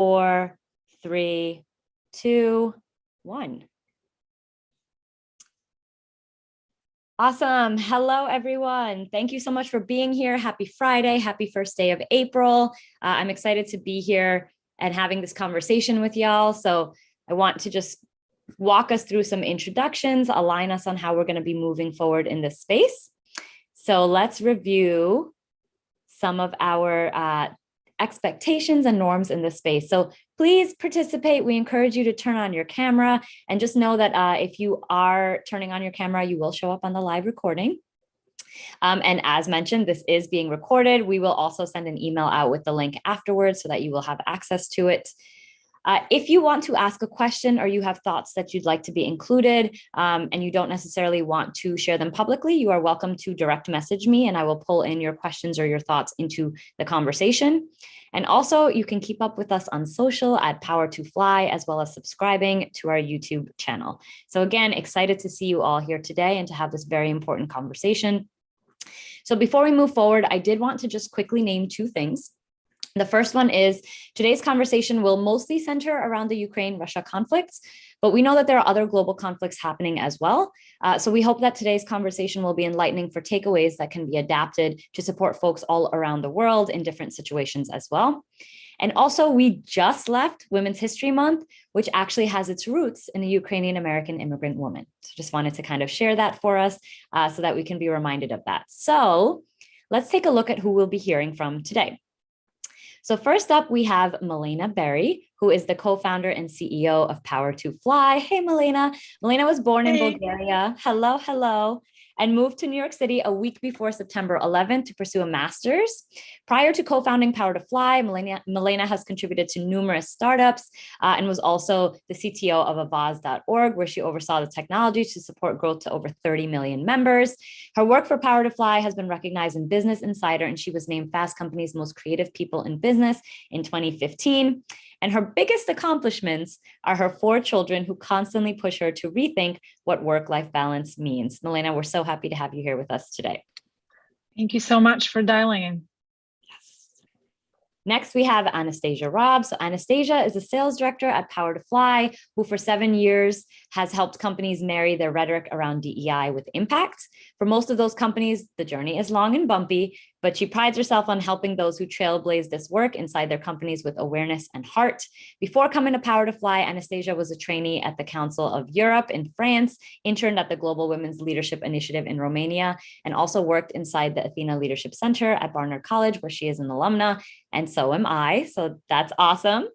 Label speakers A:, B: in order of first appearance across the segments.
A: 4, 3, 2, 1. Awesome. Hello, everyone. Thank you so much for being here. Happy Friday. Happy first day of April. I'm excited to be here and having this conversation with y'all. So I want to just walk us through some introductions, align us on how we're going to be moving forward in this space. So let's review some of our expectations and norms in this space. So please participate. We encourage you to turn on your camera, and just know that if you are turning on your camera, you will show up on the live recording. And as mentioned, this is being recorded. We will also send an email out with the link afterwards so that you will have access to it. If you want to ask a question or you have thoughts that you'd like to be included and you don't necessarily want to share them publicly, you are welcome to direct message me and I will pull in your questions or your thoughts into the conversation. And also you can keep up with us on social at Power2Fly, as well as subscribing to our YouTube channel. So again, excited to see you all here today and to have this very important conversation. So before we move forward, I did want to just quickly name two things. The first one is today's conversation will mostly center around the Ukraine-Russia conflicts, but we know that there are other global conflicts happening as well. So we hope that today's conversation will be enlightening for takeaways that can be adapted to support folks all around the world in different situations as well. And also, we just left Women's History Month, which actually has its roots in the Ukrainian American immigrant woman. So just wanted to kind of share that for us so that we can be reminded of that. So let's take a look at who we'll be hearing from today. So first up, we have Melina Berry, who is the co-founder and CEO of Power2Fly. Hey, Melina. Melina was born in Bulgaria. Hello, hello. And moved to New York City a week before September 11th to pursue a master's. Prior to co-founding Power2Fly, Melina has contributed to numerous startups and was also the CTO of Avaz.org, where she oversaw the technology to support growth to over 30 million members. Her work for Power2Fly has been recognized in Business Insider, and she was named Fast Company's most creative people in business in 2015. And her biggest accomplishments are her 4 children who constantly push her to rethink what work-life balance means. Melina, we're so happy to have you here with us today.
B: Thank you so much for dialing in.
A: Next, we have Anastasia Rob. So Anastasia is a sales director at Power2Fly, who for 7 years has helped companies marry their rhetoric around DEI with impact. For most of those companies, the journey is long and bumpy, but she prides herself on helping those who trailblaze this work inside their companies with awareness and heart. Before coming to Power2Fly, Anastasia was a trainee at the Council of Europe in France, interned at the Global Women's Leadership Initiative in Romania, and also worked inside the Athena Leadership Center at Barnard College, where she is an alumna, and so am I. So that's awesome.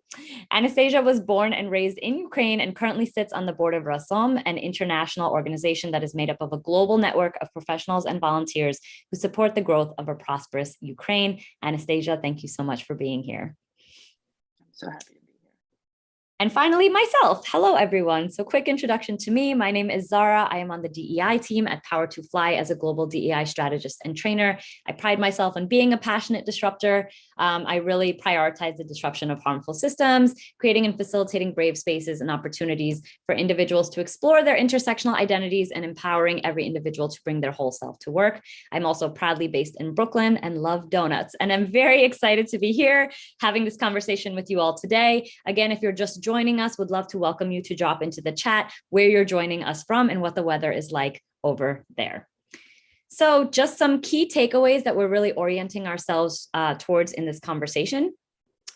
A: Anastasia was born and raised in Ukraine and currently sits on the board of Razom, an international organization that is made up of a global network of professionals and volunteers who support the growth of a prosperous Ukraine. Anastasia, thank you so much for being here.
B: I'm so happy to be here.
A: And finally, myself. Hello, everyone. So quick introduction to me. My name is Zara. I am on the DEI team at Power2Fly as a global DEI strategist and trainer. I pride myself on being a passionate disruptor. I really prioritize the disruption of harmful systems, creating and facilitating brave spaces and opportunities for individuals to explore their intersectional identities and empowering every individual to bring their whole self to work. I'm also proudly based in Brooklyn and love donuts. And I'm very excited to be here having this conversation with you all today. Again, if you're just joining us, would love to welcome you to drop into the chat where you're joining us from and what the weather is like over there. So just some key takeaways that we're really orienting ourselves towards in this conversation.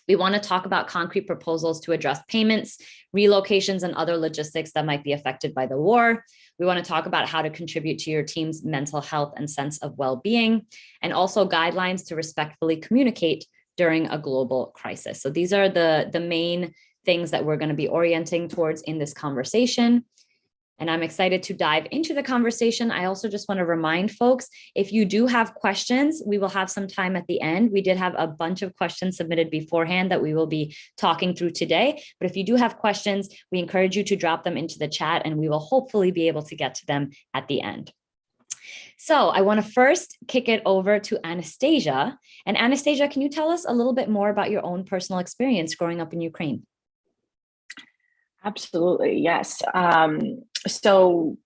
A: We want to talk about concrete proposals to address payments, relocations, and other logistics that might be affected by the war. We want to talk about how to contribute to your team's mental health and sense of well-being, and also guidelines to respectfully communicate during a global crisis. So these are the main things that we're going to be orienting towards in this conversation. And I'm excited to dive into the conversation. I also just want to remind folks, if you do have questions, we will have some time at the end. We did have a bunch of questions submitted beforehand that we will be talking through today. But if you do have questions, we encourage you to drop them into the chat and we will hopefully be able to get to them at the end. So I want to first kick it over to Anastasia. And Anastasia, can you tell us a little bit more about your own personal experience growing up in Ukraine?
B: Absolutely, yes. So,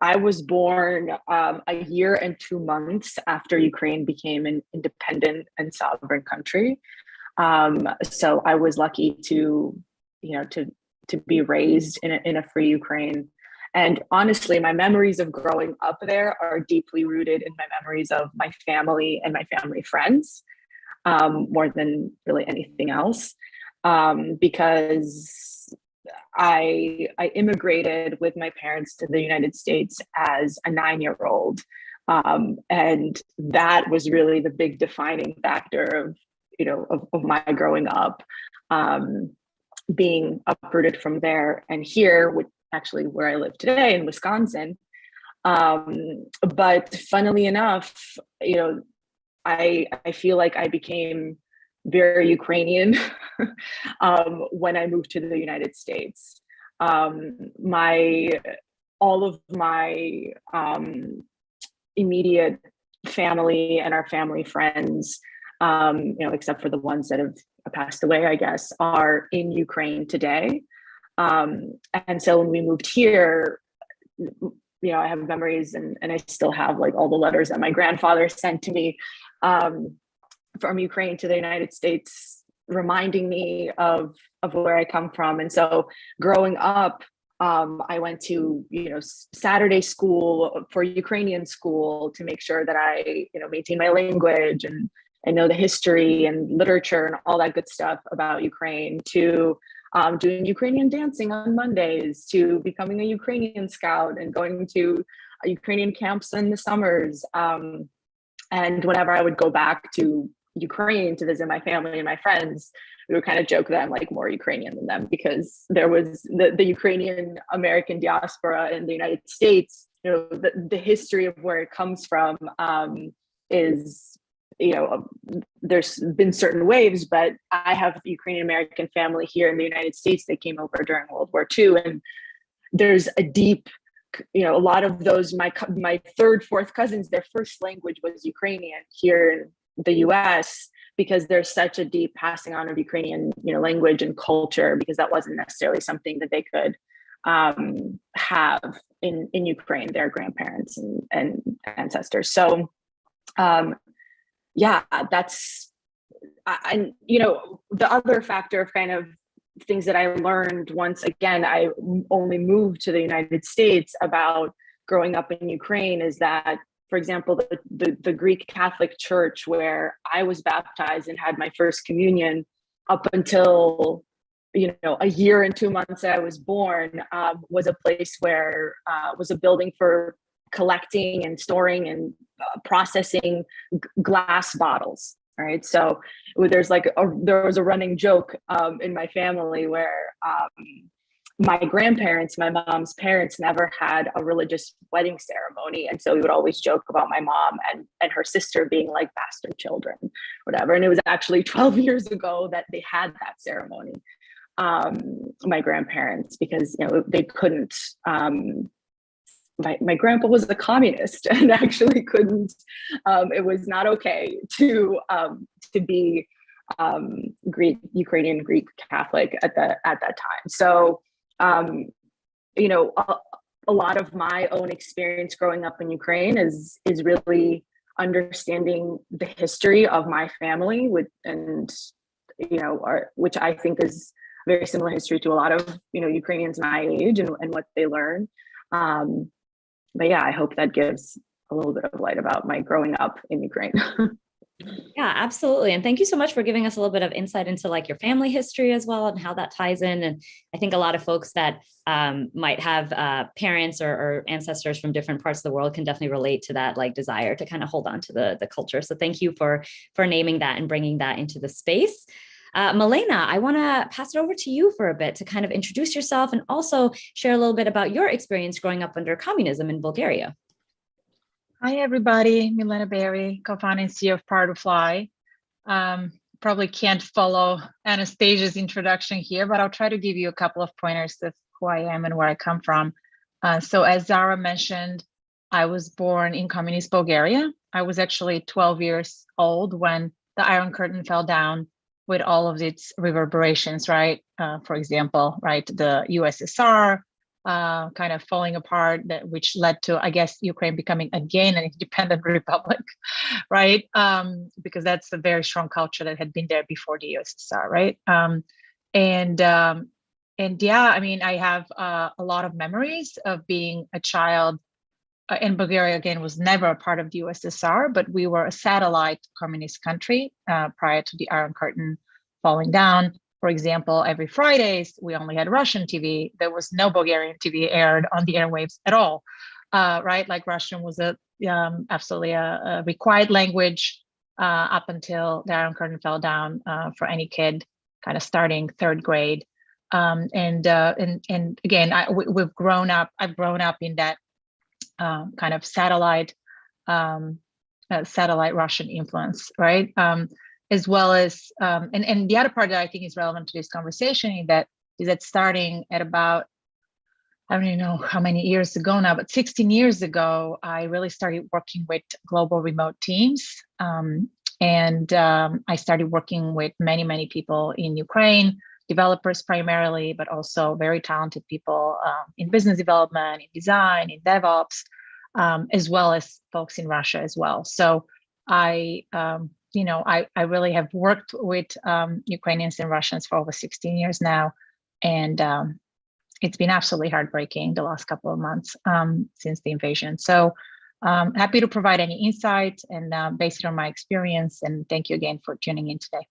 B: I was born a year and 2 months after Ukraine became an independent and sovereign country. So I was lucky to, to be raised in a free Ukraine. And honestly, my memories of growing up there are deeply rooted in my memories of my family and my family friends, more than really anything else. Because I immigrated with my parents to the United States as a 9-year-old. And that was really the big defining factor of, of my growing up, being uprooted from there and here, which actually where I live today in Wisconsin. But funnily enough, I feel like I became very Ukrainian when I moved to the United States. My all of my immediate family and our family friends, except for the ones that have passed away, I guess, are in Ukraine today. And so when we moved here, I have memories and I still have like all the letters that my grandfather sent to me from Ukraine to the United States, reminding me of where I come from. And so growing up, I went to, Saturday school for Ukrainian school to make sure that I, maintain my language and know the history and literature and all that good stuff about Ukraine, to doing Ukrainian dancing on Mondays, to becoming a Ukrainian scout and going to Ukrainian camps in the summers. And whenever I would go back to Ukraine to visit my family and my friends, we would kind of joke that I'm like more Ukrainian than them, because there was the Ukrainian American diaspora in the United States. The history of where it comes from is, there's been certain waves, but I have Ukrainian American family here in the United States that came over during World War II, and there's a deep, a lot of those, my third, fourth cousins, their first language was Ukrainian here in the US, because there's such a deep passing on of Ukrainian, language and culture, because that wasn't necessarily something that they could have in Ukraine, their grandparents and ancestors. So that's, and the other factor of kind of things that I learned once again I only moved to the United States about growing up in Ukraine is that, for example, the Greek Catholic Church, where I was baptized and had my first communion, up until a year and 2 months that I was born, was a place where was a building for collecting and storing and processing glass bottles. Right. So there was a running joke in my family where my grandparents, my mom's parents, never had a religious wedding ceremony. And so we would always joke about my mom and her sister being like bastard children, whatever. And it was actually 12 years ago that they had that ceremony, my grandparents, because they couldn't. My grandpa was a communist and actually couldn't. It was not okay to be Ukrainian Greek Catholic at that time. So a lot of my own experience growing up in Ukraine is really understanding the history of my family, which I think is very similar history to a lot of Ukrainians my age and what they learn. But yeah, I hope that gives a little bit of light about my growing up in Ukraine.
A: Yeah, absolutely. And thank you so much for giving us a little bit of insight into like your family history as well and how that ties in. And I think a lot of folks that might have parents or ancestors from different parts of the world can definitely relate to that like desire to kind of hold on to the culture. So thank you for naming that and bringing that into the space. Melina, I want to pass it over to you for a bit to kind of introduce yourself and also share a little bit about your experience growing up under communism in Bulgaria.
C: Hi, everybody. Melina Berry, co-founder and CEO of Power to Fly. Probably can't follow Anastasia's introduction here, but I'll try to give you a couple of pointers of who I am and where I come from. So as Zara mentioned, I was born in communist Bulgaria. I was actually 12 years old when the Iron Curtain fell down with all of its reverberations, right? For example, right, the USSR, kind of falling apart, which led to, I guess, Ukraine becoming again an independent republic, right? Because that's a very strong culture that had been there before the USSR, right? And yeah, I mean, I have a lot of memories of being a child. And Bulgaria, again, was never a part of the USSR, but we were a satellite communist country prior to the Iron Curtain falling down. For example, every Fridays, we only had Russian TV. There was no Bulgarian TV aired on the airwaves at all, right? Like Russian was absolutely a required language up until the Iron Curtain fell down for any kid kind of starting third grade. And again, we've grown up, I've grown up in that kind of satellite Russian influence, right? As well as, and the other part that I think is relevant to this conversation is that starting at about, I don't even know how many years ago now, but 16 years ago, I really started working with global remote teams. I started working with many, many people in Ukraine, developers primarily, but also very talented people in business development, in design, in DevOps, as well as folks in Russia as well. So I really have worked with Ukrainians and Russians for over 16 years now. And it's been absolutely heartbreaking the last couple of months since the invasion. So happy to provide any insights and based on my experience. And thank you again for tuning in today.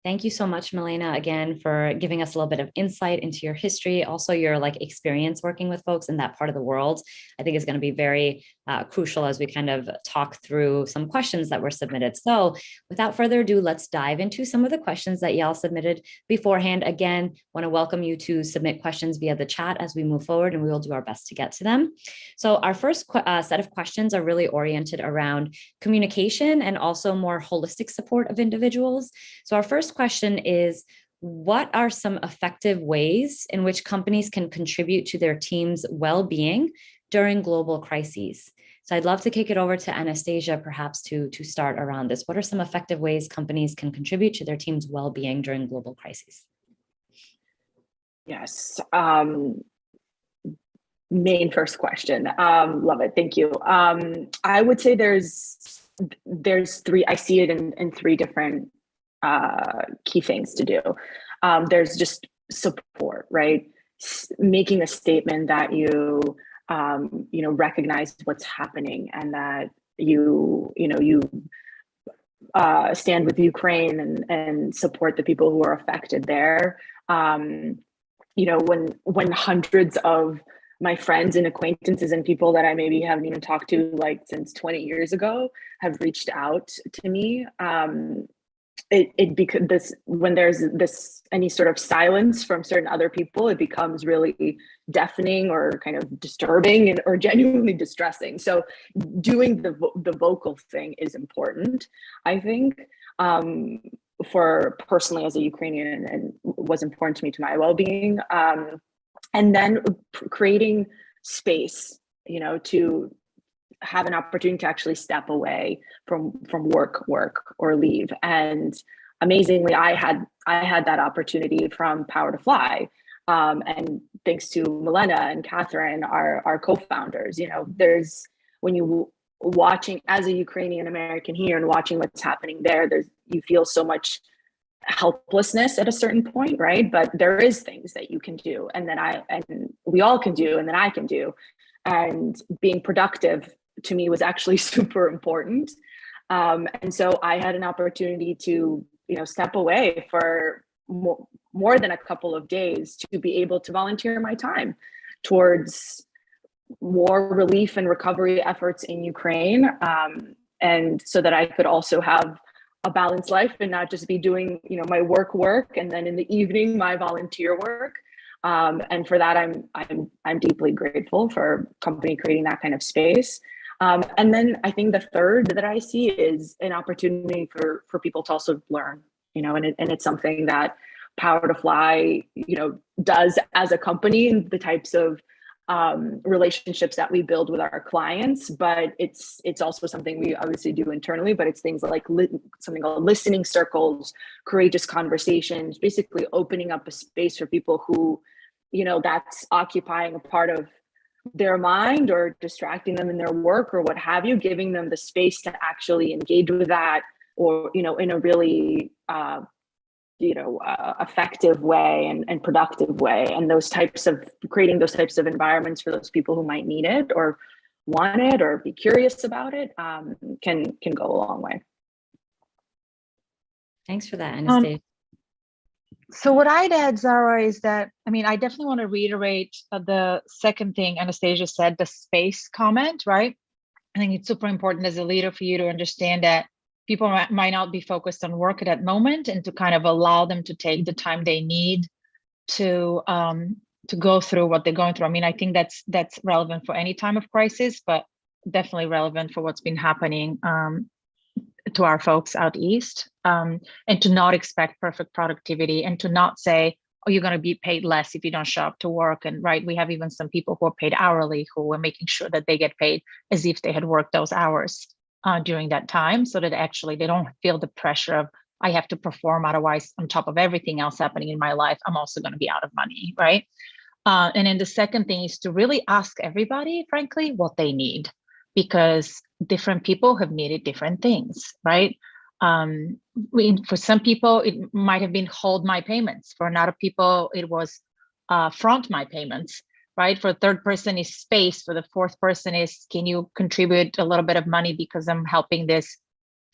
A: Thank you so much, Melina, again, for giving us a little bit of insight into your history, also your experience working with folks in that part of the world. I think is going to be very crucial as we kind of talk through some questions that were submitted. So without further ado, let's dive into some of the questions that y'all submitted beforehand. Again, want to welcome you to submit questions via the chat as we move forward, and we will do our best to get to them. So our first set of questions are really oriented around communication and also more holistic support of individuals. So our first question is, what are some effective ways in which companies can contribute to their team's well-being during global crises? So I'd love to kick it over to Anastasia, perhaps to start around this. What are some effective ways companies can contribute to their team's well-being during global crises?
B: Yes. Main first question. Love it. Thank you. I would say there's three, I see it in three different key things to do. There's just support, right? Making a statement that you recognize what's happening and that you stand with Ukraine and support the people who are affected there. When hundreds of my friends and acquaintances and people that I maybe haven't even talked to since 20 years ago have reached out to me, when there's any sort of silence from certain other people, it becomes really deafening or kind of disturbing or genuinely distressing. So doing the vocal thing is important, I think, for personally as a Ukrainian, and was important to me, to my well-being. And then creating space, to have an opportunity to actually step away from work or leave. And amazingly, I had that opportunity from Power to Fly. And thanks to Melina and Catherine, our co-founders, when you watching as a Ukrainian American here and watching what's happening there, you feel so much helplessness at a certain point, right? But there is things that you can do, and we all can do, and then I can do. And being productive to me was actually super important. And so I had an opportunity to, step away for more than a couple of days to be able to volunteer my time towards more relief and recovery efforts in Ukraine. And so that I could also have a balanced life and not just be doing, my work, and then in the evening, my volunteer work. And for that, I'm deeply grateful for company creating that kind of space. And then I think the third that I see is an opportunity for people to also learn, and it's something that Power to Fly, does as a company, and the types of relationships that we build with our clients. But it's also something we obviously do internally, but it's things like something called listening circles, courageous conversations, basically opening up a space for people who, that's occupying a part of their mind or distracting them in their work or what have you, giving them the space to actually engage with that, or in a really effective way and productive way, and creating those types of environments for those people who might need it or want it or be curious about it, can go a long way.
A: Thanks for that, Anastasia.
C: So what I'd add, Zara, is that, I definitely want to reiterate the second thing Anastasia said, the space comment, right? I think it's super important as a leader for you to understand that people might not be focused on work at that moment, and to kind of allow them to take the time they need to go through what they're going through. I think that's relevant for any time of crisis, but definitely relevant for what's been happening to our folks out east, and to not expect perfect productivity, and to not say, oh, you're going to be paid less if you don't show up to work. And right, we have even some people who are paid hourly who are making sure that they get paid as if they had worked those hours during that time, so that actually they don't feel the pressure of, I have to perform, otherwise on top of everything else happening in my life, I'm also going to be out of money, right? And then the second thing is to really ask everybody, frankly, what they need, because different people have needed different things, right? For some people, it might have been hold my payments. For another people, it was front my payments, right? For a third person is space. For the fourth person is, can you contribute a little bit of money because I'm helping this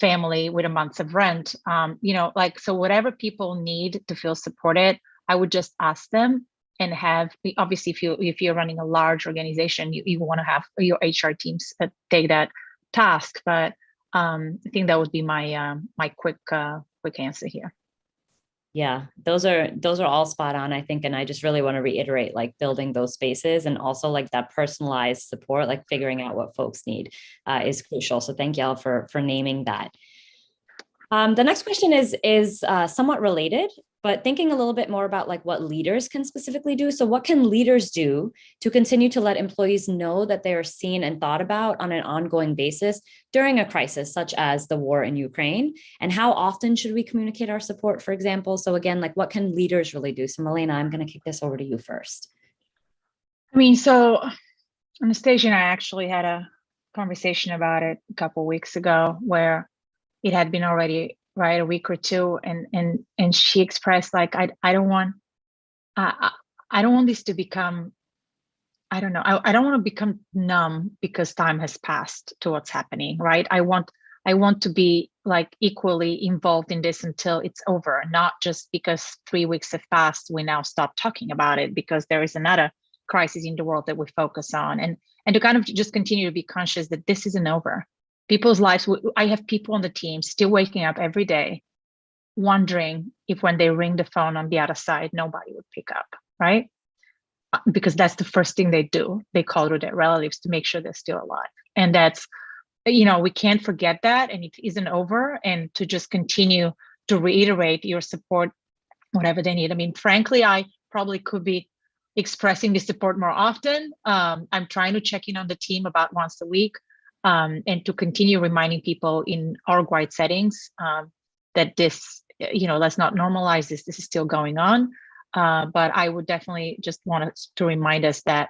C: family with a month's of rent? So whatever people need to feel supported, I would just ask them. And have, obviously, if you're running a large organization, you want to have your HR teams take that task. But I think that would be my quick answer here.
A: Yeah, those are all spot on, I think. And I just really want to reiterate, like, building those spaces, and also like that personalized support, like figuring out what folks need is crucial. So thank y'all for naming that. The next question is somewhat related, but thinking a little bit more about like what leaders can specifically do. So what can leaders do to continue to let employees know that they are seen and thought about on an ongoing basis during a crisis, such as the war in Ukraine? And how often should we communicate our support, for example? So again, like, what can leaders really do? So Melina, I'm going to kick this over to you first.
C: So Anastasia and I actually had a conversation about it a couple of weeks ago, where it had been already a week or two, and she expressed, like, I don't want this to become, I don't want to become numb because time has passed to what's happening, right? I want to be like equally involved in this until it's over, not just because 3 weeks have passed, we now stop talking about it because there is another crisis in the world that we focus on, and to kind of just continue to be conscious that this isn't over. People's lives, I have people on the team still waking up every day wondering if when they ring the phone on the other side, nobody would pick up, right? Because that's the first thing they do. They call to their relatives to make sure they're still alive. And that's, we can't forget that, and it isn't over, and to just continue to reiterate your support, whatever they need. Frankly, I probably could be expressing the support more often. I'm trying to check in on the team about once a week. And to continue reminding people in org-wide settings that this, let's not normalize this. This is still going on. But I would definitely just want to remind us that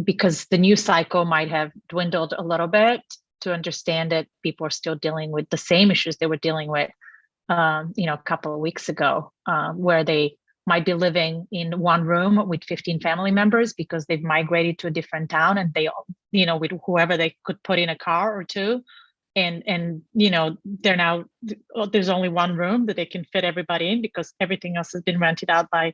C: because the news cycle might have dwindled a little bit, to understand that people are still dealing with the same issues they were dealing with, a couple of weeks ago, where they might be living in one room with 15 family members because they've migrated to a different town, and they, with whoever they could put in a car or two, and they're now, there's only one room that they can fit everybody in because everything else has been rented out by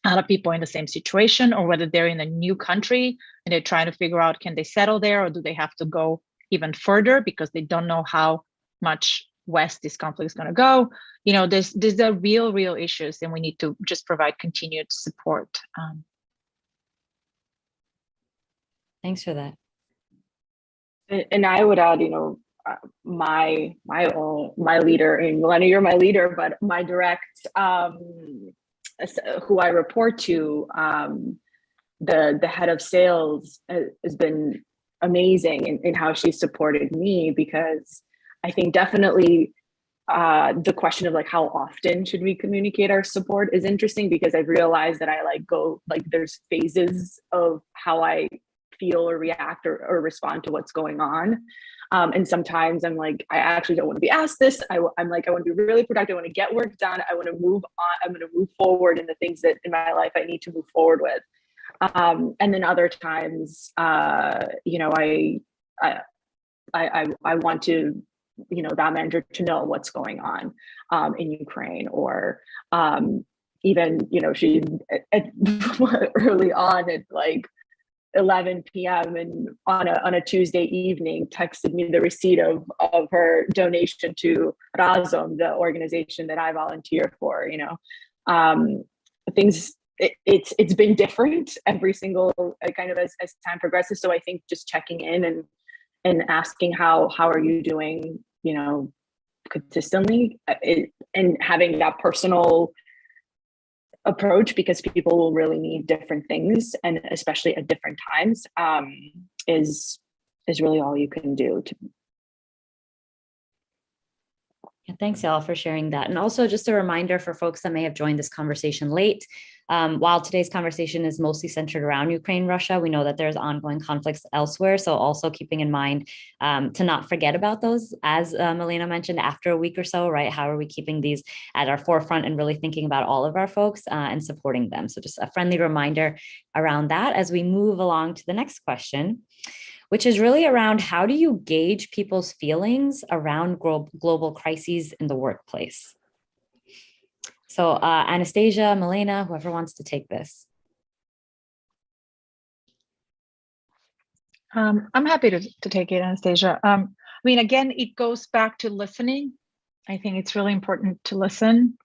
C: other people in the same situation, or whether they're in a new country and they're trying to figure out, can they settle there, or do they have to go even further because they don't know how much west this conflict is going to go. There's the real issues, and we need to just provide continued support.
A: Thanks for that.
B: And I would add, my leader, and Melina, you're my leader, but my direct, who I report to, the head of sales, has been amazing in how she supported me, because I think definitely the question of like how often should we communicate our support is interesting, because I've realized that I like go like there's phases of how I feel or react or respond to what's going on. And sometimes I'm like, I actually don't want to be asked this. I'm like, I want to be really productive. I want to get work done. I want to move on. I'm going to move forward in the things that in my life I need to move forward with. And then other times, you know, I want to, you know, that manager to know what's going on in Ukraine, or even, you know, she early on at like 11 p.m. and on a Tuesday evening texted me the receipt of her donation to Razom, the organization that I volunteer for. You know, things. It's been different every single kind of as time progresses. So I think just checking in and asking how are you doing, you know, consistently, and having that personal approach, because people will really need different things, and especially at different times, is really all you can do to.
A: Yeah, thanks, y'all, for sharing that. And also just a reminder for folks that may have joined this conversation late, while today's conversation is mostly centered around Ukraine, Russia, we know that there's ongoing conflicts elsewhere. So also keeping in mind to not forget about those, as Melina mentioned, after a week or so, right? How are we keeping these at our forefront and really thinking about all of our folks and supporting them? So just a friendly reminder around that as we move along to the next question, which is really around how do you gauge people's feelings around global crises in the workplace? So Anastasia, Melina, whoever wants to take this.
C: I'm happy to take it, Anastasia. I mean, again, it goes back to listening. I think it's really important to listen.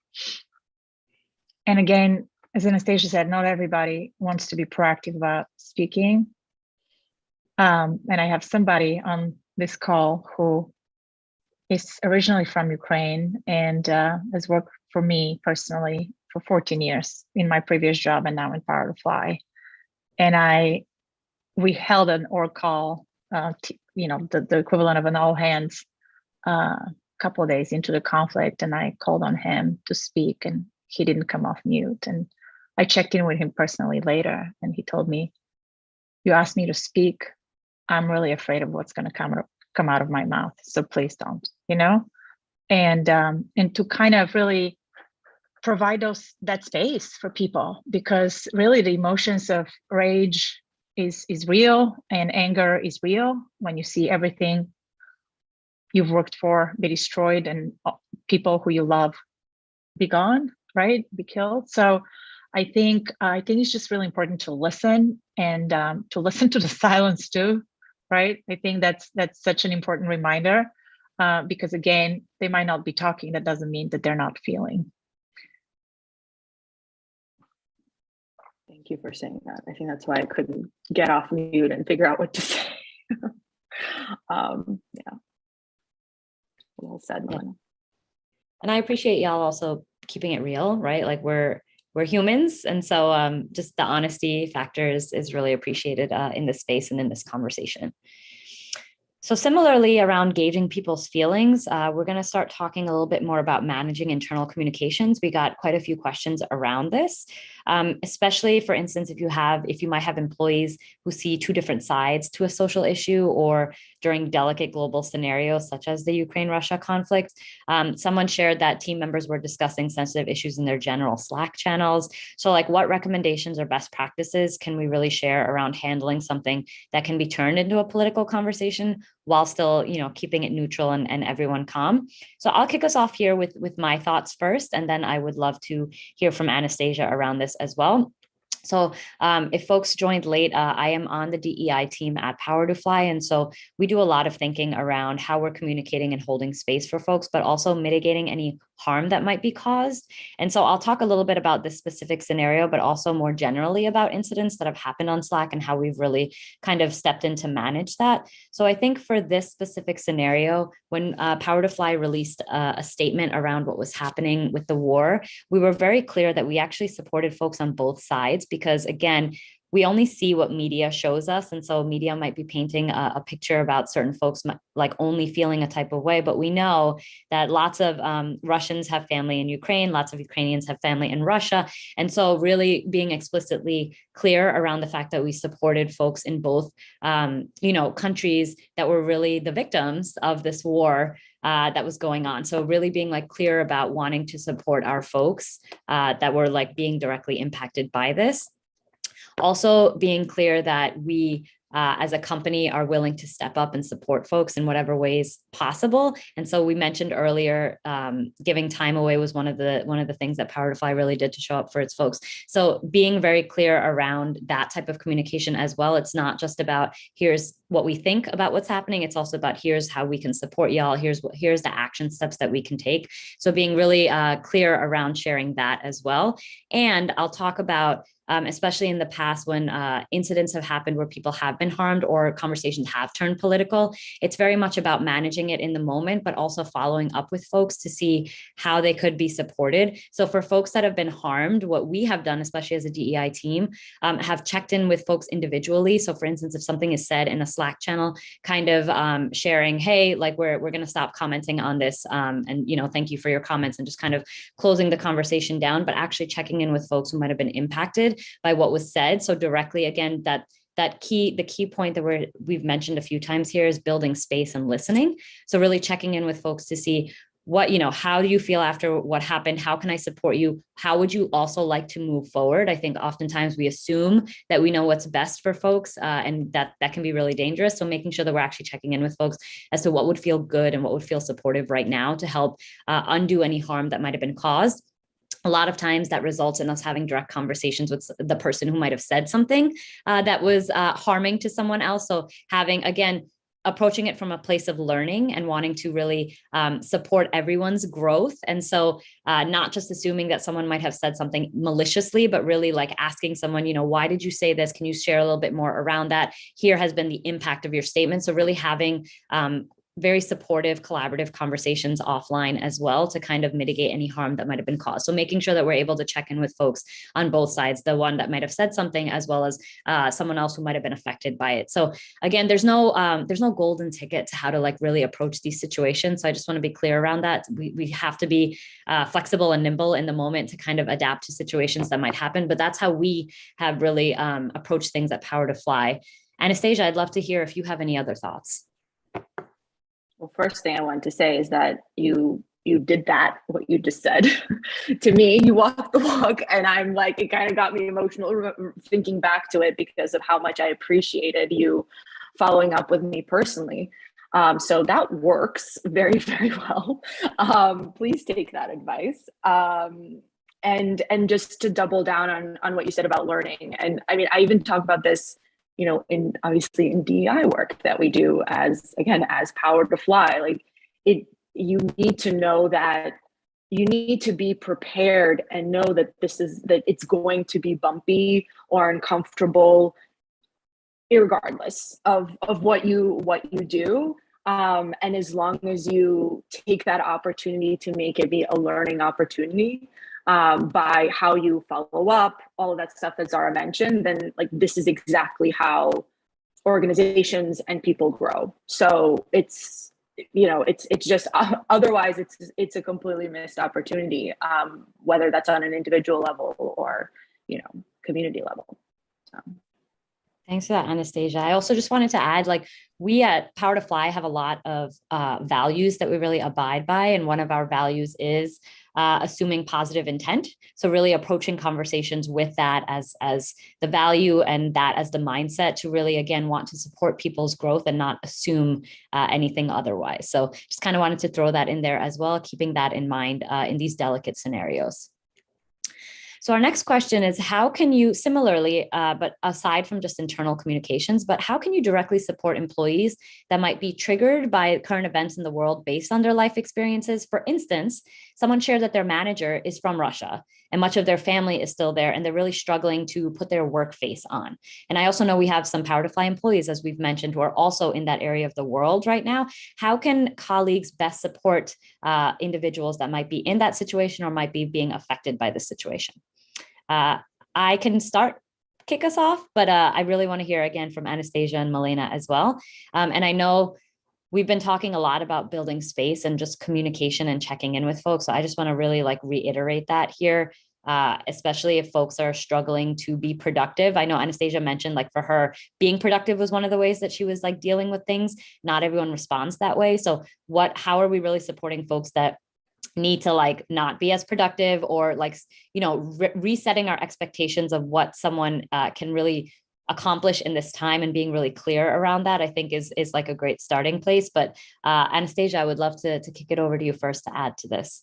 C: And again, as Anastasia said, not everybody wants to be proactive about speaking. And I have somebody on this call who is originally from Ukraine and has worked for me personally for 14 years in my previous job and now in Power to Fly. And we held an org call, you know, the equivalent of an all hands couple of days into the conflict, and I called on him to speak and he didn't come off mute. And I checked in with him personally later and he told me, "You asked me to speak. I'm really afraid of what's going to come out of my mouth. So please don't," you know, and to kind of really provide that space for people, because really the emotions of rage is real and anger is real when you see everything you've worked for be destroyed and people who you love be gone, right? Be killed. So I think it's just really important to listen and to listen to the silence too, right? I think that's such an important reminder because again, they might not be talking. That doesn't mean that they're not feeling.
B: Thank you for saying that. I think that's why I couldn't get off mute and figure out what to say. Yeah. Well said, Melina.
A: Yeah. And I appreciate y'all also keeping it real, right? Like we're humans. And so just the honesty factor is really appreciated in this space and in this conversation. So similarly, around gauging people's feelings, we're going to start talking a little bit more about managing internal communications. We got quite a few questions around this, especially, for instance, if you might have employees who see two different sides to a social issue, or during delicate global scenarios such as the Ukraine-Russia conflict. Someone shared that team members were discussing sensitive issues in their general Slack channels. So like, what recommendations or best practices can we really share around handling something that can be turned into a political conversation while still, you know, keeping it neutral and everyone calm? So I'll kick us off here with my thoughts first, and then I would love to hear from Anastasia around this as well. So if folks joined late, I am on the DEI team at Power to Fly. And so we do a lot of thinking around how we're communicating and holding space for folks, but also mitigating any harm that might be caused. And so I'll talk a little bit about this specific scenario, but also more generally about incidents that have happened on Slack and how we've really kind of stepped in to manage that. So I think for this specific scenario, when Power to Fly released a statement around what was happening with the war, we were very clear that we actually supported folks on both sides, because again, we only see what media shows us. And so media might be painting a picture about certain folks like only feeling a type of way. But we know that lots of Russians have family in Ukraine, lots of Ukrainians have family in Russia. And so really being explicitly clear around the fact that we supported folks in both, countries that were really the victims of this war that was going on. So really being like clear about wanting to support our folks that were like being directly impacted by this. Also being clear that we as a company are willing to step up and support folks in whatever ways possible. And so we mentioned earlier, giving time away was one of the things that Power to Fly really did to show up for its folks. So being very clear around that type of communication as well. It's not just about here's what we think about what's happening. It's also about here's how we can support y'all. Here's the action steps that we can take. So being really clear around sharing that as well. And I'll talk about especially in the past when incidents have happened where people have been harmed or conversations have turned political. It's very much about managing it in the moment, but also following up with folks to see how they could be supported. So for folks that have been harmed, what we have done, especially as a DEI team, have checked in with folks individually. So for instance, if something is said in a Slack channel, kind of sharing, hey, like we're going to stop commenting on this. And, thank you for your comments, and just kind of closing the conversation down, but actually checking in with folks who might have been impacted by what was said. So directly, again, the key point that we've mentioned a few times here is building space and listening. So really checking in with folks to see what, how do you feel after what happened? How can I support you? How would you also like to move forward? I think oftentimes we assume that we know what's best for folks, and that can be really dangerous. So making sure that we're actually checking in with folks as to what would feel good and what would feel supportive right now to help undo any harm that might have been caused. A lot of times that results in us having direct conversations with the person who might have said something that was harming to someone else. So having, again, approaching it from a place of learning and wanting to really support everyone's growth. And so not just assuming that someone might have said something maliciously, but really like asking someone, why did you say this? Can you share a little bit more around that? Here has been the impact of your statement. So really having very supportive, collaborative conversations offline as well to kind of mitigate any harm that might have been caused. So making sure that we're able to check in with folks on both sides, the one that might have said something as well as someone else who might have been affected by it. So again, there's no golden ticket to how to like really approach these situations. So I just want to be clear around that. We have to be flexible and nimble in the moment to kind of adapt to situations that might happen. But that's how we have really approached things at Power to Fly. Anastasia, I'd love to hear if you have any other thoughts.
B: Well, first thing I want to say is that you did that, what you just said to me. You walked the walk, and I'm like, it kind of got me emotional thinking back to it because of how much I appreciated you following up with me personally. So that works very, very well. Please take that advice. And just to double down on what you said about learning. And I mean, I even talk about this in obviously in DEI work that we do as Power to Fly. Like you need to know that you need to be prepared and know that that it's going to be bumpy or uncomfortable, irregardless of what you do. And as long as you take that opportunity to make it be a learning opportunity, by how you follow up, all of that stuff that Zara mentioned, then like this is exactly how organizations and people grow. So it's just otherwise it's a completely missed opportunity, whether that's on an individual level or community level. So.
A: Thanks for that, Anastasia. I also just wanted to add, like, we at Power to Fly have a lot of values that we really abide by. And one of our values is assuming positive intent. So really approaching conversations with that as the value and that as the mindset to really, again, want to support people's growth and not assume anything otherwise. So just kind of wanted to throw that in there as well, keeping that in mind in these delicate scenarios. So our next question is, how can you similarly, but aside from just internal communications, but how can you directly support employees that might be triggered by current events in the world based on their life experiences? For instance, someone shared that their manager is from Russia and much of their family is still there, and they're really struggling to put their work face on. And I also know we have some Power to Fly employees, as we've mentioned, who are also in that area of the world right now. How can colleagues best support individuals that might be in that situation or might be being affected by the situation? I can start. kick us off, but I really want to hear again from Anastasia and Melina as well. And I know we've been talking a lot about building space and just communication and checking in with folks. So I just want to really like reiterate that here, especially if folks are struggling to be productive. I know Anastasia mentioned like for her, being productive was one of the ways that she was like dealing with things. Not everyone responds that way. So how are we really supporting folks that need to like not be as productive, or like, resetting our expectations of what someone can really accomplish in this time, and being really clear around that, I think is like a great starting place. But Anastasia, I would love to kick it over to you first to add to this.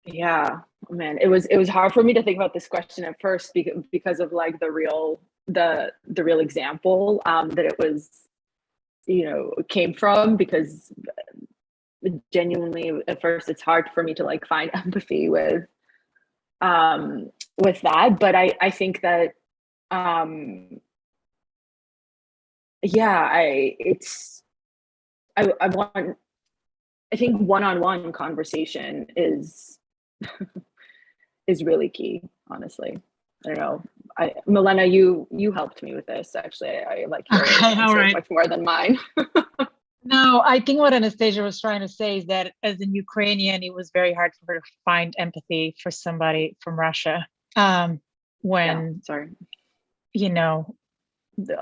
B: Yeah, man, it was hard for me to think about this question at first because of like the real example that it was, came from, because genuinely at first it's hard for me to like find empathy with that. But I think that I think one-on-one conversation is really key, honestly. I don't know. Melina, you helped me with this. Actually, I like your answer much more than mine.
C: No, I think what Anastasia was trying to say is that as a Ukrainian, it was very hard for her to find empathy for somebody from Russia. When,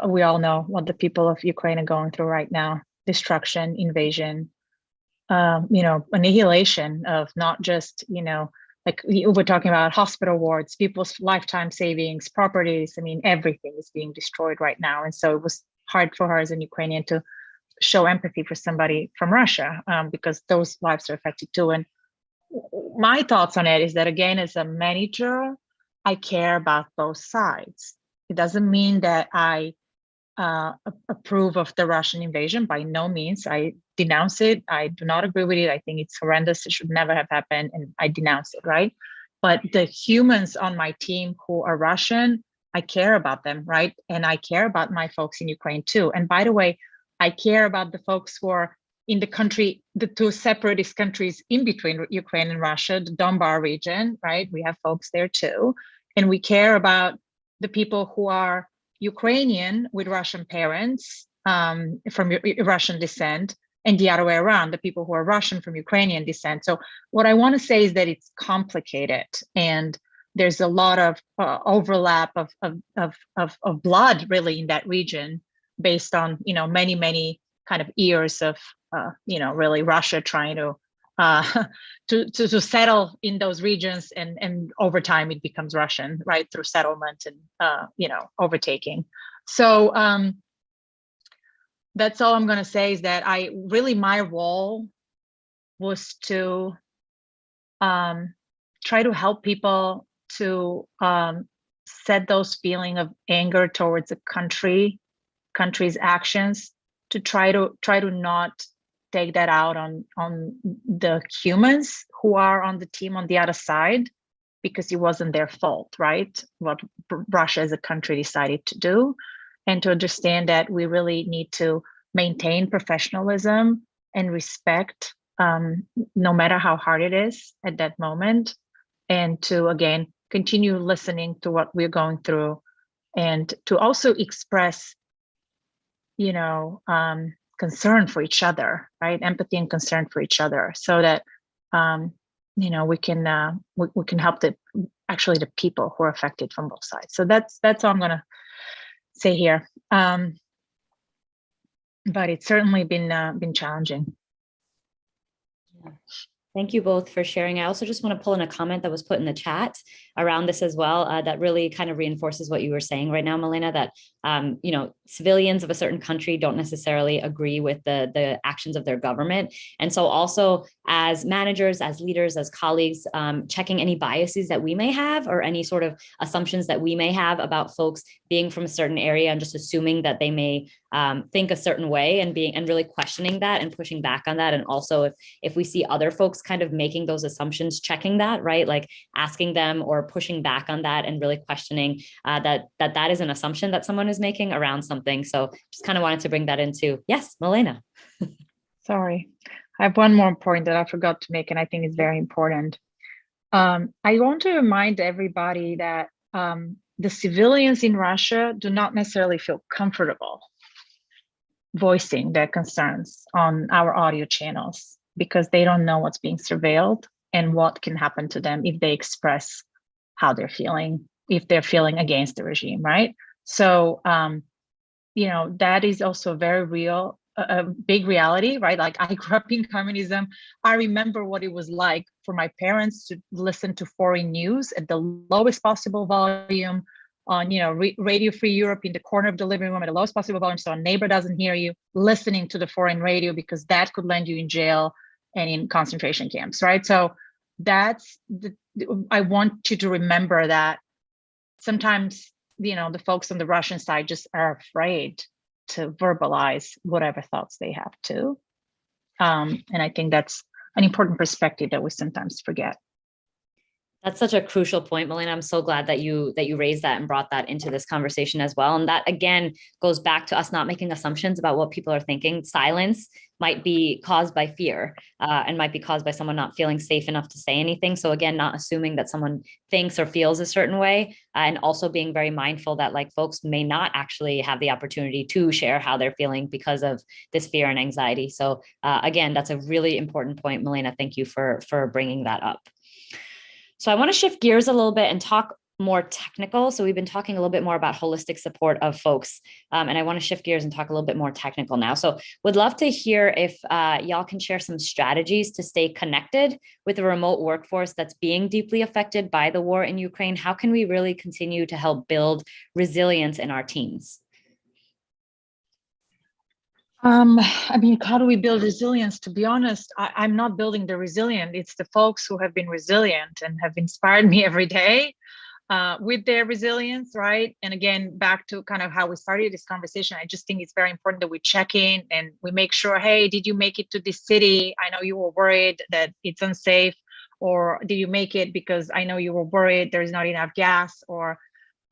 C: we all know what the people of Ukraine are going through right now: destruction, invasion, annihilation of not just, like we're talking about hospital wards, people's lifetime savings, properties. I mean, everything is being destroyed right now. And so it was hard for her as a Ukrainian to show empathy for somebody from Russia, because those lives are affected too. And my thoughts on it is that, again, as a manager, I care about both sides. It doesn't mean that I approve of the Russian invasion. By no means. I denounce it. I do not agree with it. I think it's horrendous. It should never have happened, and I denounce it, right? But the humans on my team who are Russian, I care about them, right? And I care about my folks in Ukraine too. And by the way, I care about the folks who are in the country, the two separatist countries in between Ukraine and Russia, the Donbas region, right? We have folks there too. And we care about the people who are Ukrainian with Russian parents, from Russian descent, and the other way around, the people who are Russian from Ukrainian descent. So what I want to say is that it's complicated, and there's a lot of overlap of blood really in that region, based on many kind of years of really Russia trying to settle in those regions, and over time it becomes Russian, right, through settlement and overtaking. So that's all I'm going to say, is that my role was to try to help people to set those feeling of anger towards the country's actions, to try to not take that out on the humans who are on the team on the other side, because it wasn't their fault, right? What Russia as a country decided to do, and to understand that we really need to maintain professionalism and respect, no matter how hard it is at that moment, and to again continue listening to what we're going through, and to also express concern for each other, right? Empathy and concern for each other, so that we can help the people who are affected from both sides. So that's all I'm going to say here. But it's certainly been challenging.
A: Yeah. Thank you both for sharing. I also just want to pull in a comment that was put in the chat around this as well, that really kind of reinforces what you were saying right now, Melina, that, civilians of a certain country don't necessarily agree with the actions of their government. And so also as managers, as leaders, as colleagues, checking any biases that we may have, or any sort of assumptions that we may have about folks being from a certain area, and just assuming that they may think a certain way, and really questioning that and pushing back on that. And also if we see other folks kind of making those assumptions, checking that, right? Like asking them or pushing back on that, and really questioning that is an assumption that someone is making around something. So just kind of wanted to bring that into, yes, Melina.
C: Sorry, I have one more point that I forgot to make, and I think it's very important. I want to remind everybody that the civilians in Russia do not necessarily feel comfortable voicing their concerns on our audio channels because they don't know what's being surveilled and what can happen to them if they express how they're feeling, if they're feeling against the regime, right? So, that is also very real, a big reality, right? Like I grew up in communism. I remember what it was like for my parents to listen to foreign news at the lowest possible volume on, Radio Free Europe in the corner of the living room at the lowest possible volume, so a neighbor doesn't hear you, listening to the foreign radio because that could land you in jail and in concentration camps, right? So I want you to remember that sometimes, the folks on the Russian side just are afraid to verbalize whatever thoughts they have too. And I think that's an important perspective that we sometimes forget.
A: That's such a crucial point, Melina. I'm so glad that you raised that and brought that into this conversation as well. And that again goes back to us not making assumptions about what people are thinking. Silence might be caused by fear and might be caused by someone not feeling safe enough to say anything. So again, not assuming that someone thinks or feels a certain way, and also being very mindful that like folks may not actually have the opportunity to share how they're feeling because of this fear and anxiety. So again, that's a really important point, Melina. Thank you for bringing that up. So I want to shift gears a little bit and talk more technical. So we've been talking a little bit more about holistic support of folks. And I want to shift gears and talk a little bit more technical now. So would love to hear if y'all can share some strategies to stay connected with the remote workforce that's being deeply affected by the war in Ukraine. How can we really continue to help build resilience in our teams?
C: How do we build resilience? To be honest, I'm not building the resilience. It's the folks who have been resilient and have inspired me every day with their resilience, right? And again, back to kind of how we started this conversation, I just think it's very important that we check in and we make sure, hey, did you make it to this city? I know you were worried that it's unsafe, or did you make it because I know you were worried there's not enough gas, or,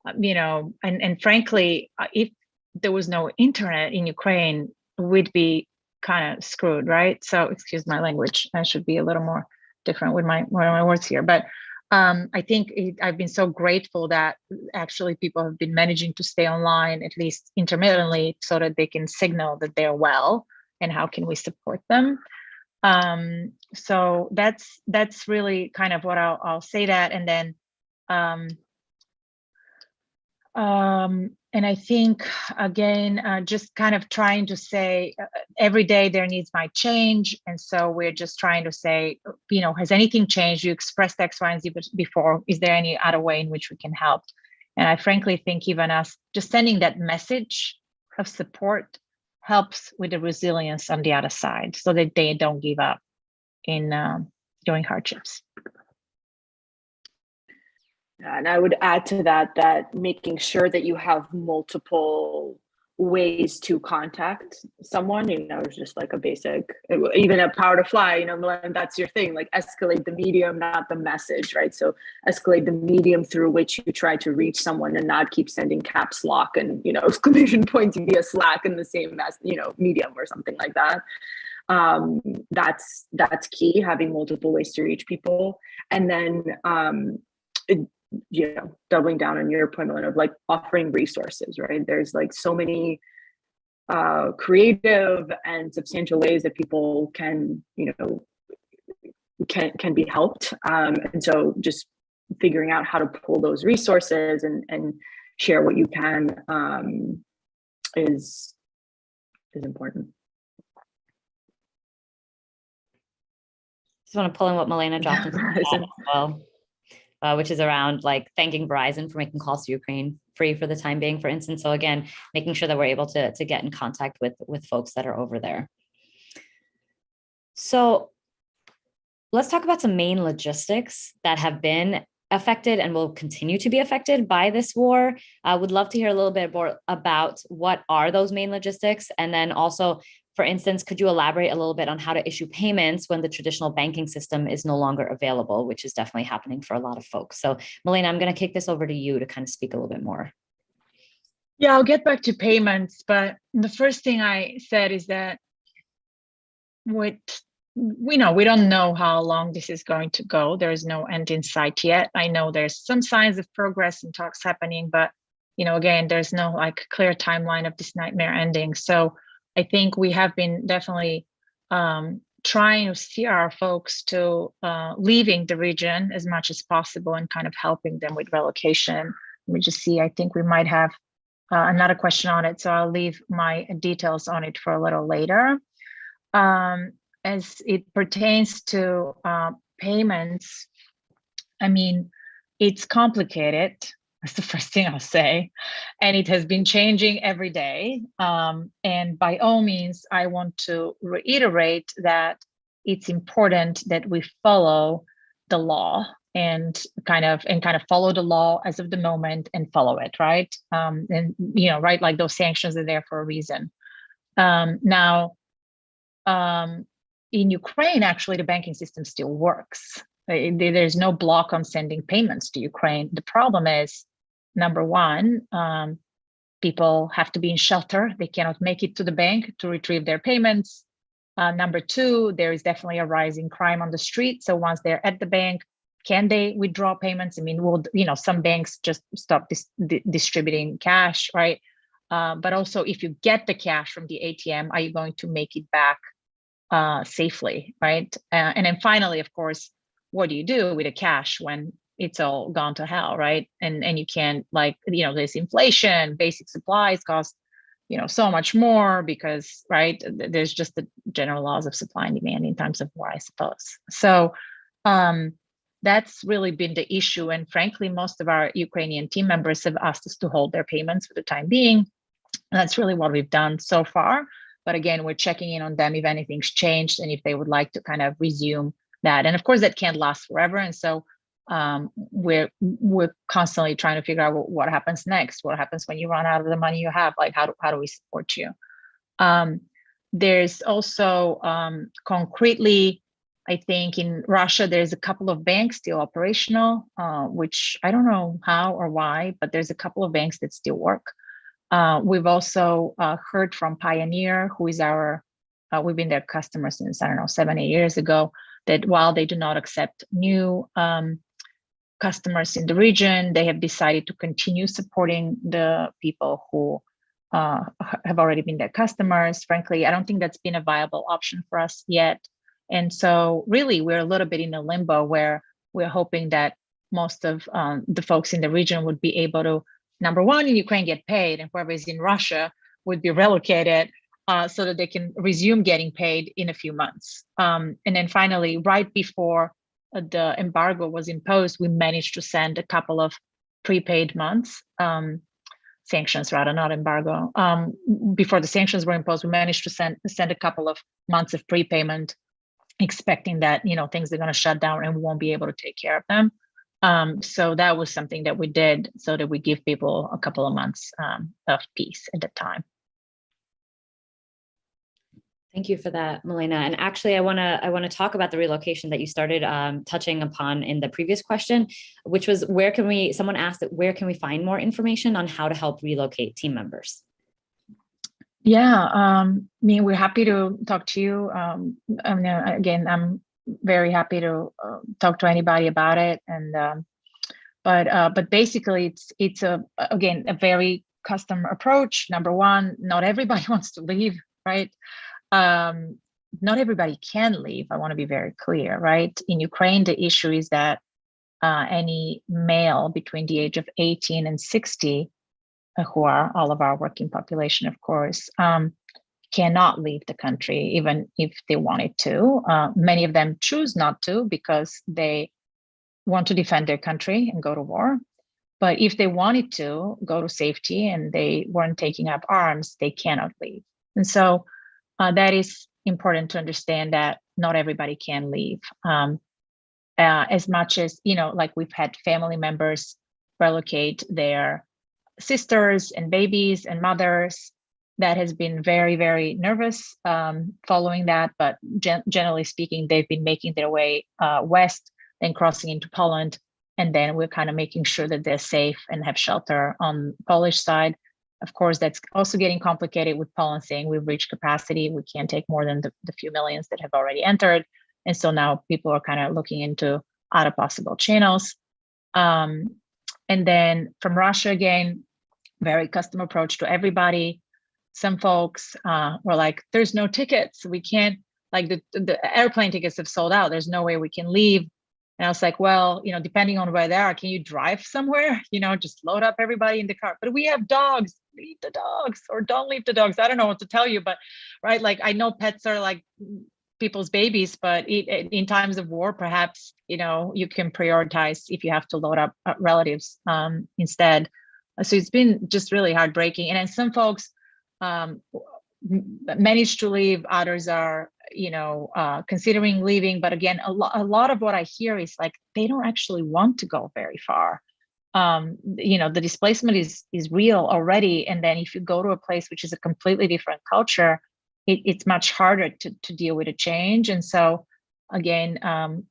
C: and frankly, if there was no internet in Ukraine, we'd be kind of screwed, right? So excuse my language. I should be a little more different with my words here. But I think I've been so grateful that actually people have been managing to stay online, at least intermittently, so that they can signal that they're well and how can we support them. So that's really kind of what I'll say that. And then and I think, again, just kind of trying to say every day there needs might change. And so we're just trying to say, has anything changed? You expressed X, Y, and Z before. Is there any other way in which we can help? And I frankly think even us just sending that message of support helps with the resilience on the other side so that they don't give up in during hardships.
B: And I would add to that making sure that you have multiple ways to contact someone, it's just like a basic, even a power to fly, Melina, that's your thing, like escalate the medium, not the message, right? So escalate the medium through which you try to reach someone and not keep sending caps lock and, exclamation points via Slack in the same medium or something like that. That's key, having multiple ways to reach people. And then, doubling down on your point of like offering resources, right? There's like so many creative and substantial ways that people can be helped. And so just figuring out how to pull those resources and share what you can is important.
A: Just want to pull in what Melina dropped into the chat as well. Which is around like thanking Verizon for making calls to Ukraine free for the time being, for instance. So again, making sure that we're able to get in contact with folks that are over there. So let's talk about some main logistics that have been affected and will continue to be affected by this war. I would love to hear a little bit more about what are those main logistics. And then also, for instance, could you elaborate a little bit on how to issue payments when the traditional banking system is no longer available, which is definitely happening for a lot of folks. So Melina, I'm going to kick this over to you to kind of speak a little bit more.
C: Yeah, I'll get back to payments, but the first thing I said is that with we don't know how long this is going to go. There is no end in sight yet. I know there's some signs of progress and talks happening, but again, there's no like clear timeline of this nightmare ending. So I think we have been definitely trying to steer our folks to leaving the region as much as possible and kind of helping them with relocation. Let me just see, I think we might have another question on it, so I'll leave my details on it for a little later. As it pertains to payments, I mean, it's complicated. That's the first thing I'll say. And it has been changing every day. And by all means, I want to reiterate that it's important that we follow the law and kind of follow the law as of the moment and follow it, right? And right, like those sanctions are there for a reason. Now, in Ukraine, actually, the banking system still works. There's no block on sending payments to Ukraine. The problem is, number one, people have to be in shelter. They cannot make it to the bank to retrieve their payments. Number two, there is definitely a rise in crime on the street. So once they're at the bank, can they withdraw payments? I mean, some banks just stop distributing cash, right? But also, if you get the cash from the ATM, are you going to make it back safely, right? And then finally, of course, what do you do with the cash when it's all gone to hell, right? And you can't, like, there's inflation, basic supplies cost, so much more because, right, there's just the general laws of supply and demand in times of war, I suppose. So that's really been the issue. And frankly, most of our Ukrainian team members have asked us to hold their payments for the time being. And that's really what we've done so far. But again, we're checking in on them if anything's changed and if they would like to kind of resume that. And of course, that can't last forever. And so we're constantly trying to figure out what happens next. What happens when you run out of the money you have? Like, how do we support you? There's also concretely, I think in Russia, there's a couple of banks still operational, which I don't know how or why, but there's a couple of banks that still work. We've also heard from Pioneer, who is we've been their customer since, I don't know, 7-8 years ago, that while they do not accept new customers in the region, they have decided to continue supporting the people who have already been their customers. Frankly, I don't think that's been a viable option for us yet. And so really, we're a little bit in a limbo where we're hoping that most of the folks in the region would be able to, number one, in Ukraine, get paid, and whoever is in Russia would be relocated so that they can resume getting paid in a few months. And then finally, right before the embargo was imposed, we managed to send a couple of prepaid months, sanctions rather, not embargo. Before the sanctions were imposed, we managed to send a couple of months of prepayment, expecting that things are going to shut down and we won't be able to take care of them. So that was something that we did so that we give people a couple of months of peace at the time.
A: Thank you for that, Melina. And actually, I want to talk about the relocation that you started touching upon in the previous question, which was someone asked that where can we find more information on how to help relocate team members?
C: Yeah, I mean, we're happy to talk to you. Again, I'm very happy to talk to anybody about it. And but basically, it's again a very custom approach. Number one, not everybody wants to leave, right? Not everybody can leave. I want to be very clear, right? In Ukraine, the issue is that any male between the age of 18 and 60, who are all of our working population, of course, cannot leave the country, even if they wanted to. Many of them choose not to because they want to defend their country and go to war. But if they wanted to go to safety and they weren't taking up arms, they cannot leave. And so that is important to understand, that not everybody can leave. As much as, like we've had family members relocate their sisters and babies and mothers, that has been very, very nervous following that. But generally speaking, they've been making their way west, then crossing into Poland. And then we're kind of making sure that they're safe and have shelter on Polish side. Of course, that's also getting complicated with Poland saying we've reached capacity. We can't take more than the few millions that have already entered. And so now people are kind of looking into other possible channels. And then from Russia, again, very custom approach to everybody. Some folks were like, there's no tickets. We can't, like the airplane tickets have sold out. There's no way we can leave. And I was like, well, depending on where they are, can you drive somewhere? Just load up everybody in the car. But we have dogs, leave the dogs or don't leave the dogs. I don't know what to tell you, but right. Like I know pets are like people's babies, but in times of war, perhaps, you can prioritize if you have to load up relatives instead. So it's been just really heartbreaking. And then some folks managed to leave, others are, considering leaving. But again, a lot of what I hear is like, they don't actually want to go very far. The displacement is real already. And then if you go to a place which is a completely different culture, it's much harder to deal with a change. And so again,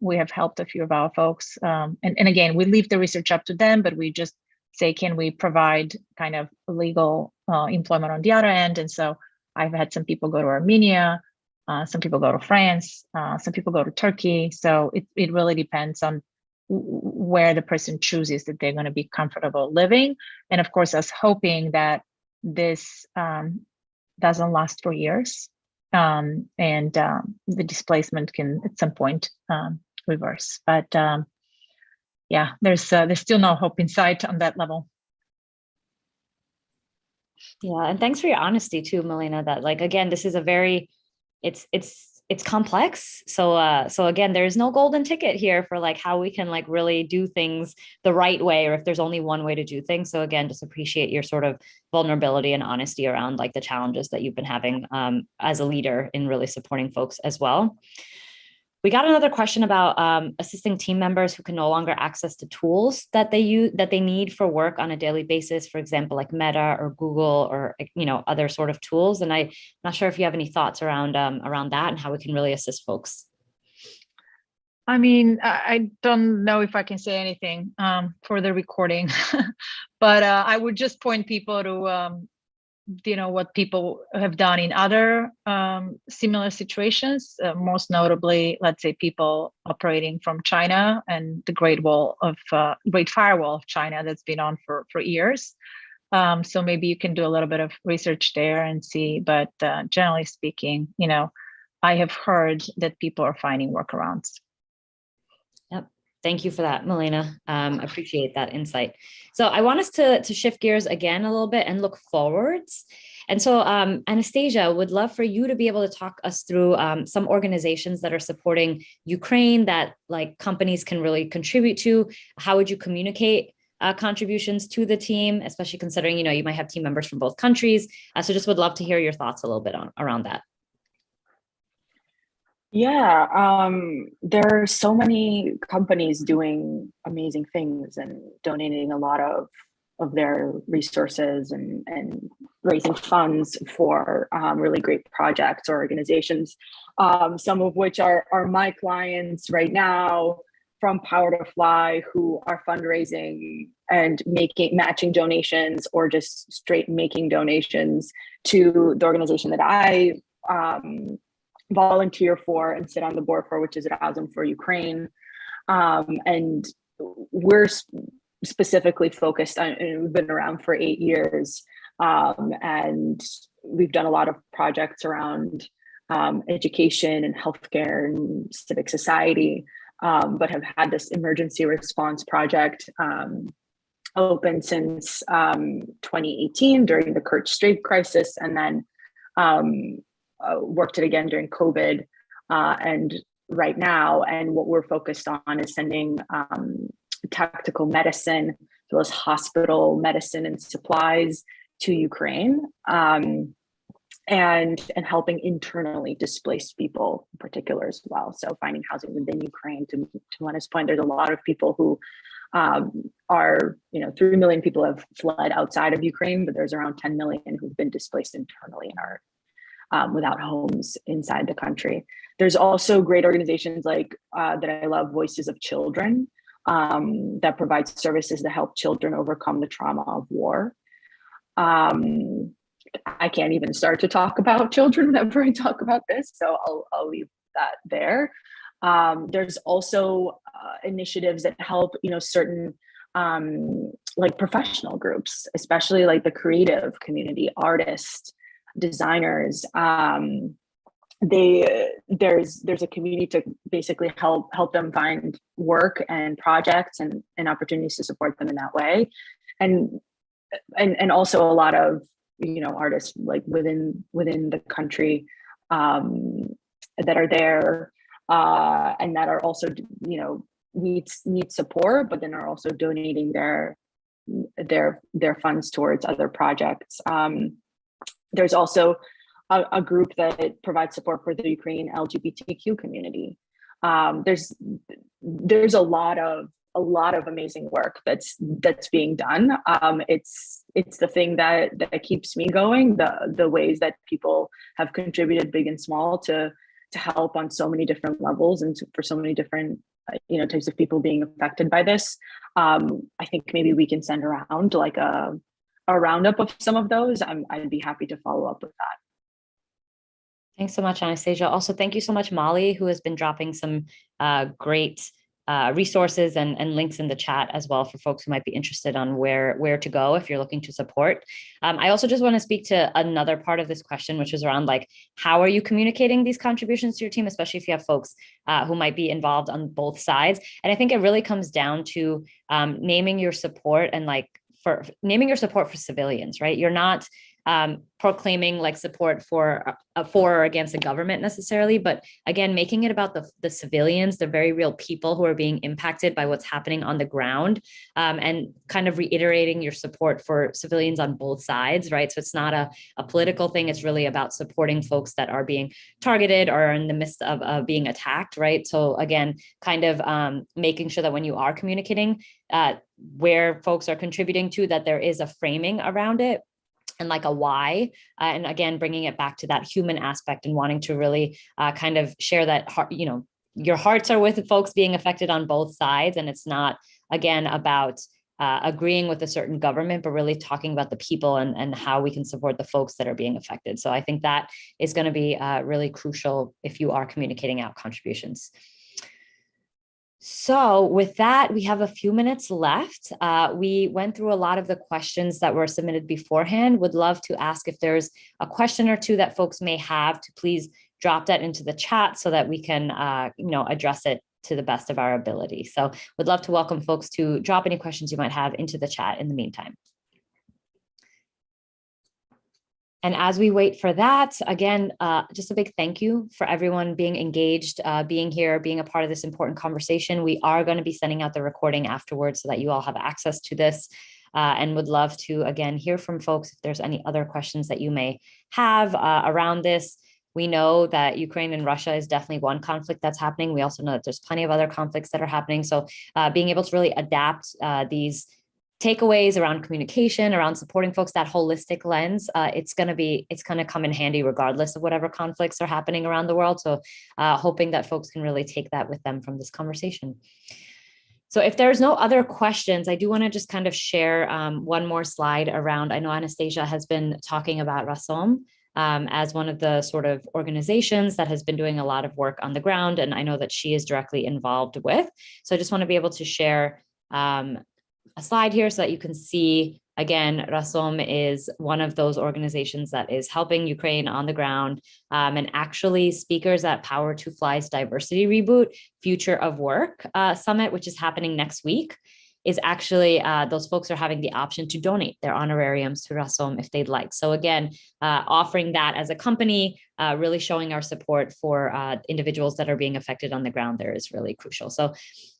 C: we have helped a few of our folks. And again, we leave the research up to them, but we just say, can we provide kind of legal employment on the other end? And so I've had some people go to Armenia, some people go to France, some people go to Turkey. So it really depends on where the person chooses that they're going to be comfortable living. And of course, us hoping that this doesn't last for years, and the displacement can at some point reverse. But yeah, there's still no hope in sight on that level.
A: Yeah, and thanks for your honesty too, Melina. That like again, this is a very, it's complex. So again, there's no golden ticket here for like how we can like really do things the right way, or if there's only one way to do things. So again, just appreciate your sort of vulnerability and honesty around like the challenges that you've been having as a leader in really supporting folks as well. We got another question about assisting team members who can no longer access the tools that they need for work on a daily basis, for example, like Meta or Google or other sort of tools. And I'm not sure if you have any thoughts around that and how we can really assist folks.
C: I mean, I don't know if I can say anything for the recording, but I would just point people to what people have done in other similar situations, most notably, let's say, people operating from China and the Great Firewall of China that's been on for years. So maybe you can do a little bit of research there and see. But generally speaking, I have heard that people are finding workarounds.
A: Yep. Thank you for that, Melina. Appreciate that insight. So I want us to shift gears again a little bit and look forwards. And so Anastasia, would love for you to be able to talk us through some organizations that are supporting Ukraine that like companies can really contribute to. How would you communicate contributions to the team, especially considering, you might have team members from both countries. So just would love to hear your thoughts a little bit around that.
B: Yeah, there are so many companies doing amazing things and donating a lot of their resources and raising funds for really great projects or organizations, some of which are my clients right now from Power to Fly, who are fundraising and matching donations or just straight making donations to the organization that I volunteer for and sit on the board for, which is Verizon for Ukraine. And we're specifically focused on, and we've been around for 8 years. And we've done a lot of projects around education and healthcare and civic society, but have had this emergency response project open since 2018 during the Kerch Strait crisis, and then worked it again during COVID and right now. And what we're focused on is sending tactical medicine, as well as hospital medicine and supplies to Ukraine, and helping internally displaced people in particular as well. So finding housing within Ukraine. To Lena's point, there's a lot of people who are, 3 million people have fled outside of Ukraine, but there's around 10 million who've been displaced internally and are without homes inside the country. There's also great organizations like that I love, Voices of Children, that provide services to help children overcome the trauma of war. I can't even start to talk about children whenever I talk about this, so I'll leave that there. There's also initiatives that help, certain like professional groups, especially like the creative community, artists, designers. There's a community to basically help them find work and projects and opportunities to support them in that way, and also a lot of artists like within the country that are there and that are also need support, but then are also donating their funds towards other projects. There's also a group that provides support for the Ukrainian LGBTQ community. There's a lot of amazing work that's being done. It's the thing that keeps me going. The ways that people have contributed, big and small, to help on so many different levels and for so many different types of people being affected by this. I think maybe we can send around like a roundup of some of those. I'd be happy to follow up with that.
A: Thanks so much, Anastasia. Also, thank you so much, Molly, who has been dropping some great resources and links in the chat as well for folks who might be interested on where to go if you're looking to support. I also just want to speak to another part of this question, which is around like, how are you communicating these contributions to your team, especially if you have folks who might be involved on both sides. And I think it really comes down to naming your support and naming your support for civilians, right? You're not proclaiming like support for or against the government necessarily, but again, making it about the civilians, the very real people who are being impacted by what's happening on the ground, and kind of reiterating your support for civilians on both sides, right? So it's not a political thing. It's really about supporting folks that are being targeted or in the midst of being attacked, right? So again, kind of making sure that when you are communicating where folks are contributing to, that there is a framing around it and like a why, and again, bringing it back to that human aspect and wanting to really kind of share that, your hearts are with folks being affected on both sides. And it's not, again, about agreeing with a certain government, but really talking about the people and how we can support the folks that are being affected. So I think that is going to be really crucial if you are communicating out contributions. So with that, we have a few minutes left. We went through a lot of the questions that were submitted beforehand. Would love to ask if there's a question or two that folks may have, to please drop that into the chat so that we can, address it to the best of our ability. So would love to welcome folks to drop any questions you might have into the chat in the meantime. And as we wait for that, again, just a big thank you for everyone being engaged, being here, being a part of this important conversation. We are going to be sending out the recording afterwards so that you all have access to this, and would love to, again, hear from folks if there's any other questions that you may have around this. We know that Ukraine and Russia is definitely one conflict that's happening. We also know that there's plenty of other conflicts that are happening. So being able to really adapt these takeaways around communication, around supporting folks, that holistic lens, it's going to come in handy regardless of whatever conflicts are happening around the world. So hoping that folks can really take that with them from this conversation. So if there's no other questions, I do want to just kind of share one more slide around, I know Anastasia has been talking about Rasom as one of the sort of organizations that has been doing a lot of work on the ground, and I know that she is directly involved with. So I just want to be able to share a slide here so that you can see, again, Rasom is one of those organizations that is helping Ukraine on the ground, and actually speakers at Power to Fly's Diversity Reboot Future of Work Summit, which is happening next week, is actually, those folks are having the option to donate their honorariums to Rasom if they'd like. So again, offering that as a company, really showing our support for individuals that are being affected on the ground there is really crucial. So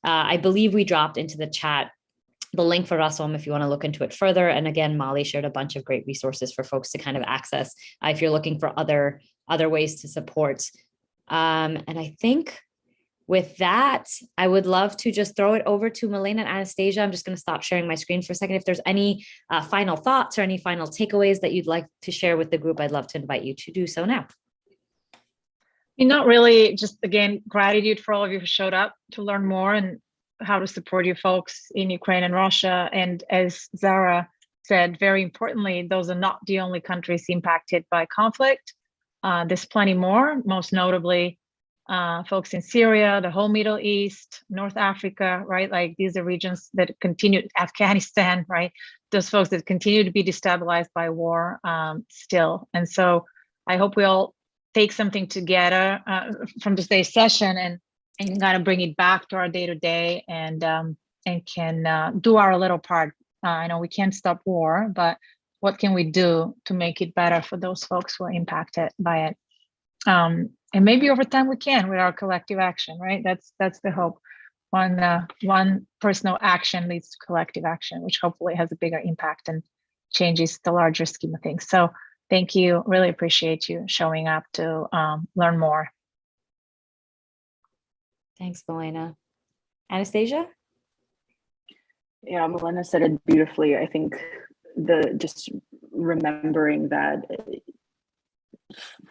A: I believe we dropped into the chat the link for Rasom if you want to look into it further. And again, Molly shared a bunch of great resources for folks to kind of access if you're looking for other ways to support. And I think with that, I would love to just throw it over to Melina and Anastasia. I'm just going to stop sharing my screen for a second. If there's any final thoughts or any final takeaways that you'd like to share with the group, I'd love to invite you to do so now.
C: Not really, just again, gratitude for all of you who showed up to learn more and how to support you folks in Ukraine and Russia. And as Zara said, very importantly, those are not the only countries impacted by conflict. There's plenty more, most notably folks in Syria, the whole Middle East, North Africa, right? Like these are regions that continue, Afghanistan, right? Those folks that continue to be destabilized by war still. And so I hope we all take something together from today's session and kind of bring it back to our day-to-day and can do our little part. I know we can't stop war, but what can we do to make it better for those folks who are impacted by it? And maybe over time we can with our collective action, right? That's the hope. One personal action leads to collective action, which hopefully has a bigger impact and changes the larger scheme of things. So thank you. Really appreciate you showing up to learn more.
A: Thanks, Melina. Anastasia?
B: Yeah, Melina said it beautifully. I think just remembering that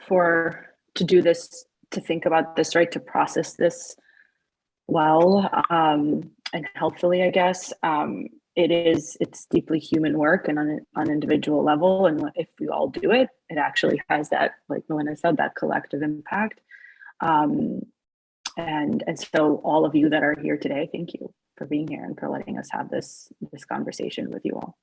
B: to do this, to think about this, right, to process this well and healthfully, I guess, it's deeply human work and on an individual level. And if we all do it, it actually has that, like Melina said, that collective impact. And so all of you that are here today, thank you for being here and for letting us have this conversation with you all.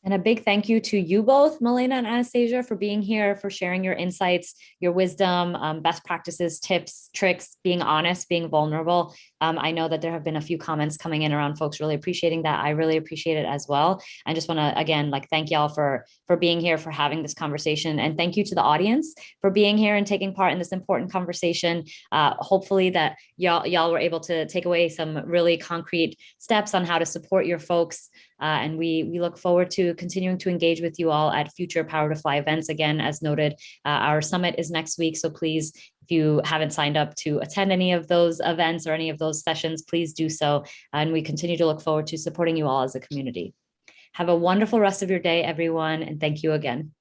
A: And a big thank you to you both, Melina and Anastasia, for being here, for sharing your insights, your wisdom, best practices, tips, tricks, being honest, being vulnerable. I know that there have been a few comments coming in around folks really appreciating that. I really appreciate it as well. I just want to, again, thank y'all for being here, for having this conversation. And thank you to the audience for being here and taking part in this important conversation. Hopefully that y'all were able to take away some really concrete steps on how to support your folks. And we look forward to continuing to engage with you all at future Power to Fly events. Again, as noted, our summit is next week. So please, if you haven't signed up to attend any of those events or any of those sessions, please do so. And we continue to look forward to supporting you all as a community. Have a wonderful rest of your day, everyone. And thank you again.